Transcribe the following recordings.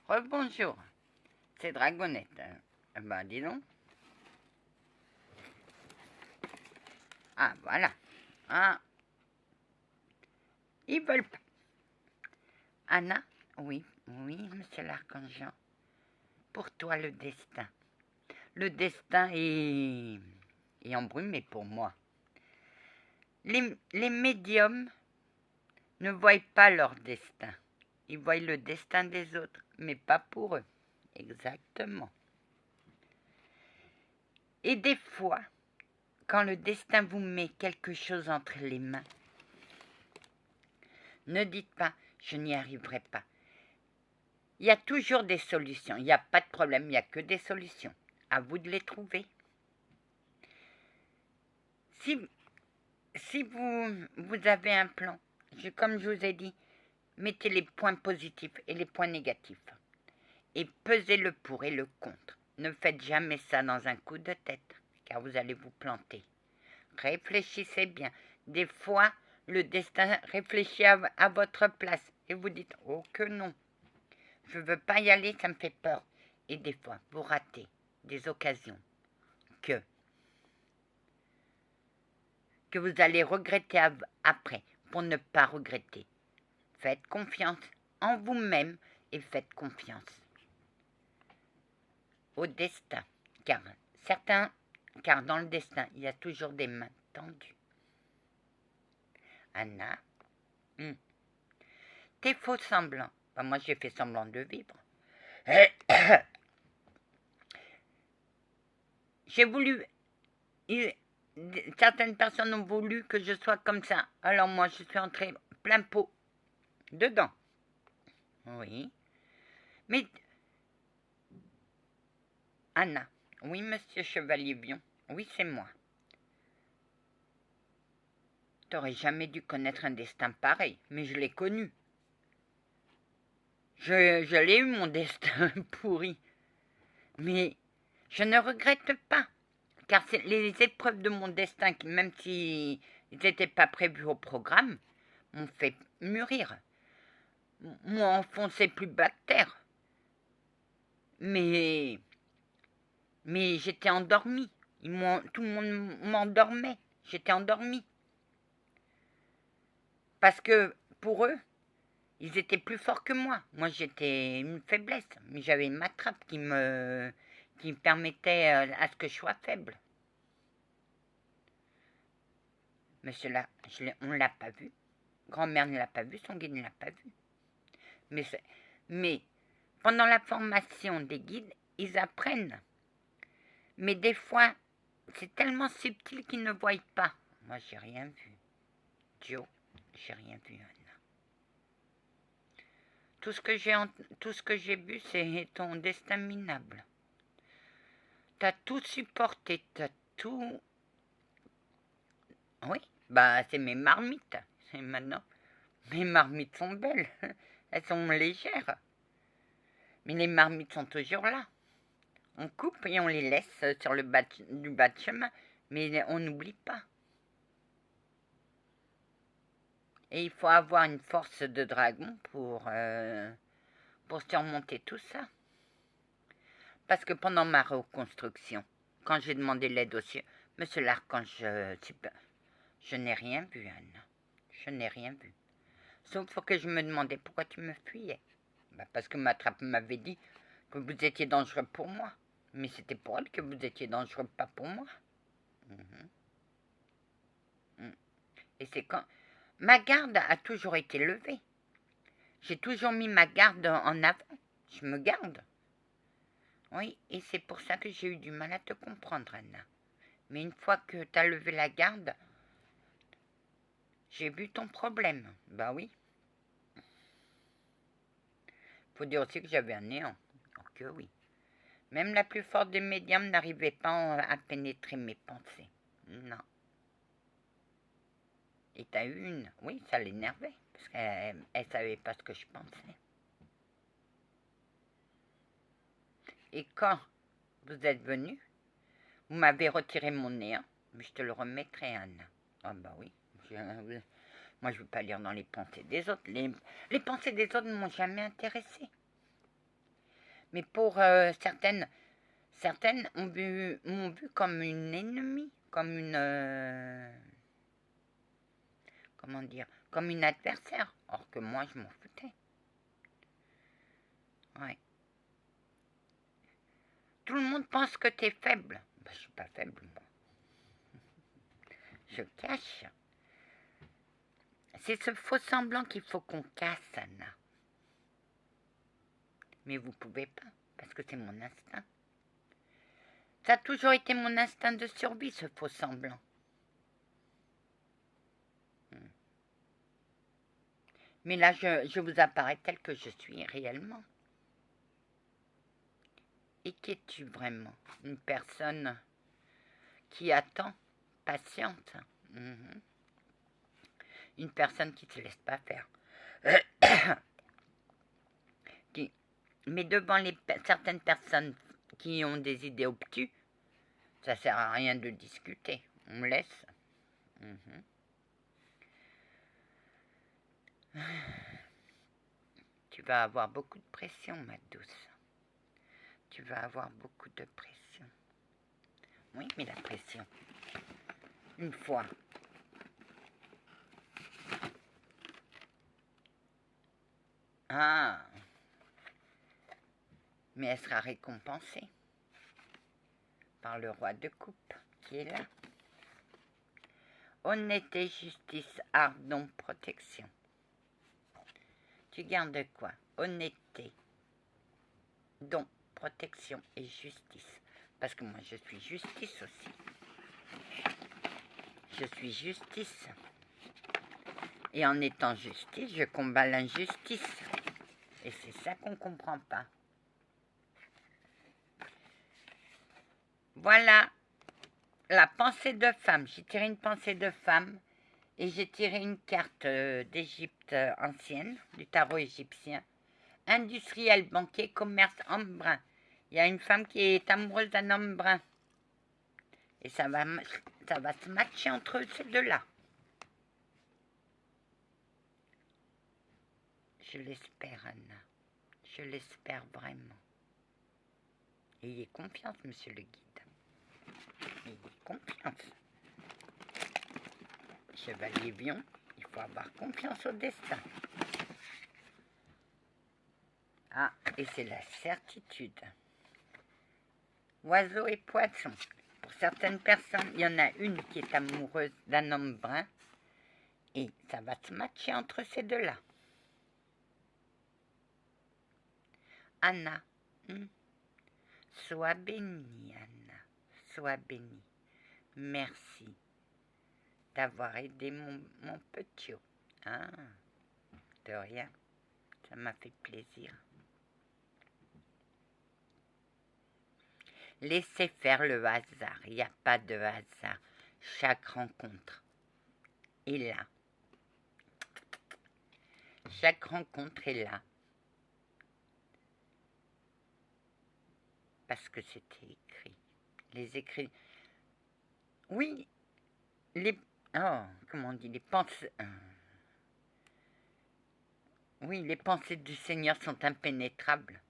Rebonjour, c'est Dragonette. Ben dis donc. Ah voilà. Ah, ils veulent pas. Anna, oui, oui, monsieur l'archange. Pour toi le destin. Le destin est embrumé pour moi. Les médiums ne voient pas leur destin. Ils voient le destin des autres, mais pas pour eux. Exactement. Et des fois, quand le destin vous met quelque chose entre les mains, ne dites pas « je n'y arriverai pas ». Il y a toujours des solutions, il n'y a pas de problème, il n'y a que des solutions. À vous de les trouver. Si vous avez un plan, comme je vous ai dit, mettez les points positifs et les points négatifs. Et pesez le pour et le contre. Ne faites jamais ça dans un coup de tête, car vous allez vous planter. Réfléchissez bien. Des fois, le destin réfléchit à votre place et vous dites « oh que non, je ne veux pas y aller, ça me fait peur ». Et des fois, vous ratez des occasions que vous allez regretter après pour ne pas regretter. Faites confiance en vous-même et faites confiance au destin, car dans le destin, il y a toujours des mains tendues. Anna, tes faux semblants. Ben, moi, j'ai fait semblant de vivre. J'ai voulu... Certaines personnes ont voulu que je sois comme ça. Alors moi, je suis entrée plein pot dedans. Oui. Mais... Anna. Oui, monsieur Chevalier-Bion. Oui, c'est moi. T'aurais jamais dû connaître un destin pareil, mais je l'ai connu. Je l'ai eu, mon destin pourri. Mais je ne regrette pas, car c'est les épreuves de mon destin, qui, même s'ils n'étaient pas prévus au programme, m'ont fait mûrir, m'ont enfoncé plus bas que terre. Mais j'étais endormie. Tout le monde m'endormait. J'étais endormie. Parce que pour eux, ils étaient plus forts que moi. Moi, j'étais une faiblesse. Mais j'avais une matrape qui me permettait à ce que je sois faible. Monsieur là, on ne l'a pas vu. Grand-mère ne l'a pas vu, son guide ne l'a pas vu. Mais pendant la formation des guides, ils apprennent. Mais des fois, c'est tellement subtil qu'ils ne voient pas. Moi, j'ai rien vu. Joe, j'ai rien vu, Anna. Tout ce que j'ai vu, c'est ton destin minable. T'as tout supporté, t'as tout... Oui, bah c'est mes marmites. Et maintenant, mes marmites sont belles. Elles sont légères. Mais les marmites sont toujours là. On coupe et on les laisse sur le bas de chemin. Mais on n'oublie pas. Et il faut avoir une force de dragon pour surmonter tout ça. Parce que pendant ma reconstruction, quand j'ai demandé l'aide au ciel, monsieur l'archange, je n'ai rien vu, Anne. Je n'ai rien vu. Sauf que je me demandais pourquoi tu me fuyais. Parce que ma trappe m'avait dit que vous étiez dangereux pour moi. Mais c'était pour elle que vous étiez dangereux, pas pour moi. Et c'est quand... Ma garde a toujours été levée. J'ai toujours mis ma garde en avant. Je me garde. Oui, et c'est pour ça que j'ai eu du mal à te comprendre, Anna. Mais une fois que tu as levé la garde, j'ai vu ton problème. Bah oui. Faut dire aussi que j'avais un néant. Donc oui. Même la plus forte des médiums n'arrivait pas à pénétrer mes pensées. Non. Et t'as eu une. Oui, ça l'énervait. Parce qu'elle savait pas ce que je pensais. Et quand vous êtes venu, vous m'avez retiré mon néant. Mais je te le remettrai, Anne. Ah bah oui. Moi, je ne veux pas lire dans les pensées des autres. Les pensées des autres ne m'ont jamais intéressée. Mais pour certaines m'ont vu comme une ennemie, comme une... comment dire, comme une adversaire. Or que moi, je m'en foutais. Ouais. Tout le monde pense que t'es faible. Ben, je suis pas faible, moi. Je cache. C'est ce faux semblant qu'il faut qu'on casse, Anna. Mais vous pouvez pas, parce que c'est mon instinct. Ça a toujours été mon instinct de survie, ce faux semblant. Mais là, je vous apparais tel que je suis réellement. Et qu'es-tu vraiment? Une personne qui attend, patiente. Une personne qui ne se laisse pas faire. Mais devant certaines personnes qui ont des idées obtus, ça ne sert à rien de discuter. On me laisse. Tu vas avoir beaucoup de pression, ma douce. Tu vas avoir beaucoup de pression. Oui, mais la pression, une fois. Ah, mais elle sera récompensée par le roi de coupe qui est là. Honnêteté, justice, ardon, protection. Tu gardes quoi? Honnêteté, don, protection et justice. Parce que moi, je suis justice aussi. Je suis justice. Et en étant justice, je combats l'injustice. Et c'est ça qu'on ne comprend pas. Voilà la pensée de femme. J'ai tiré une pensée de femme et j'ai tiré une carte d'Égypte ancienne, du tarot égyptien. Industriel, banquier, commerce, homme brun. Il y a une femme qui est amoureuse d'un homme brun. Et ça va se matcher entre ces deux-là. Je l'espère, Anna. Je l'espère vraiment. Ayez confiance, monsieur le guide. Ayez confiance. Chevalier Vion, il faut avoir confiance au destin. Ah, et c'est la certitude. Oiseau et poisson. Pour certaines personnes, il y en a une qui est amoureuse d'un homme brun. Et ça va se matcher entre ces deux-là. Anna, sois bénie, Anna. Sois bénie. Merci d'avoir aidé mon petit. Ah, de rien. Ça m'a fait plaisir. Laissez faire le hasard. Il n'y a pas de hasard. Chaque rencontre est là. Chaque rencontre est là. Parce que c'était écrit. Les écrits. Oui, comment on dit, les pensées. Oui, les pensées du Seigneur sont impénétrables.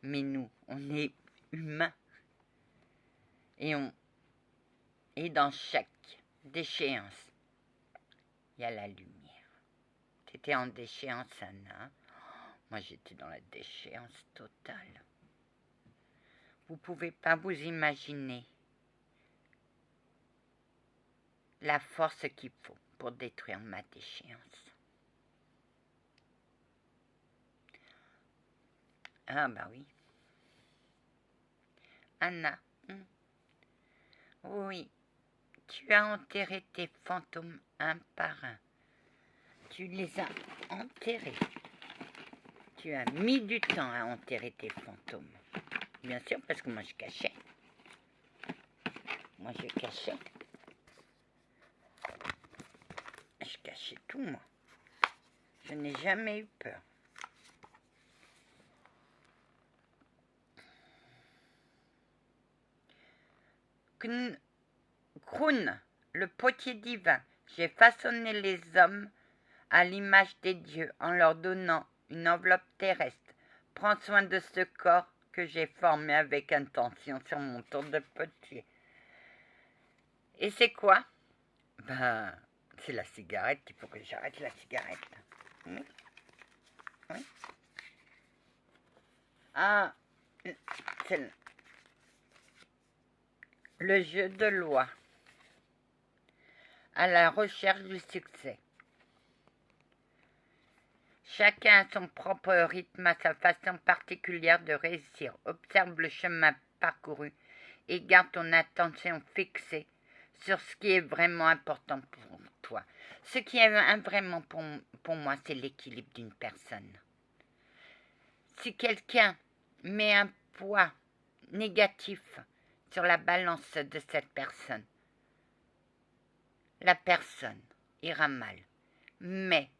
Mais nous, on est humains. Et dans chaque déchéance, il y a la lumière. Tu étais en déchéance, Anna. Moi, j'étais dans la déchéance totale. Vous ne pouvez pas vous imaginer la force qu'il faut pour détruire ma déchéance. Ah bah oui. Anna, oui, tu as enterré tes fantômes un par un. Tu les as enterrés. Tu as mis du temps à enterrer tes fantômes. Bien sûr, parce que moi je cachais. Moi je cachais. Je cachais tout, moi. Je n'ai jamais eu peur. Kroun, le potier divin, j'ai façonné les hommes à l'image des dieux en leur donnant une enveloppe terrestre. Prends soin de ce corps que j'ai formé avec intention sur mon tour de potier. Et c'est quoi? Ben, c'est la cigarette. Il faut que j'arrête la cigarette. Oui. Oui. Ah, c'est le jeu de loi. À la recherche du succès. Chacun a son propre rythme, à sa façon particulière de réussir. Observe le chemin parcouru et garde ton attention fixée sur ce qui est vraiment important pour toi. Ce qui est vraiment pour moi, c'est l'équilibre d'une personne. Si quelqu'un met un poids négatif sur la balance de cette personne, la personne ira mal. Mais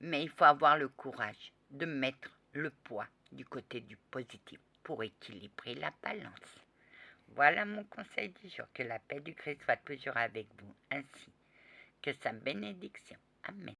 il faut avoir le courage de mettre le poids du côté du positif pour équilibrer la balance. Voilà mon conseil du jour. Que la paix du Christ soit toujours avec vous, ainsi que sa bénédiction. Amen.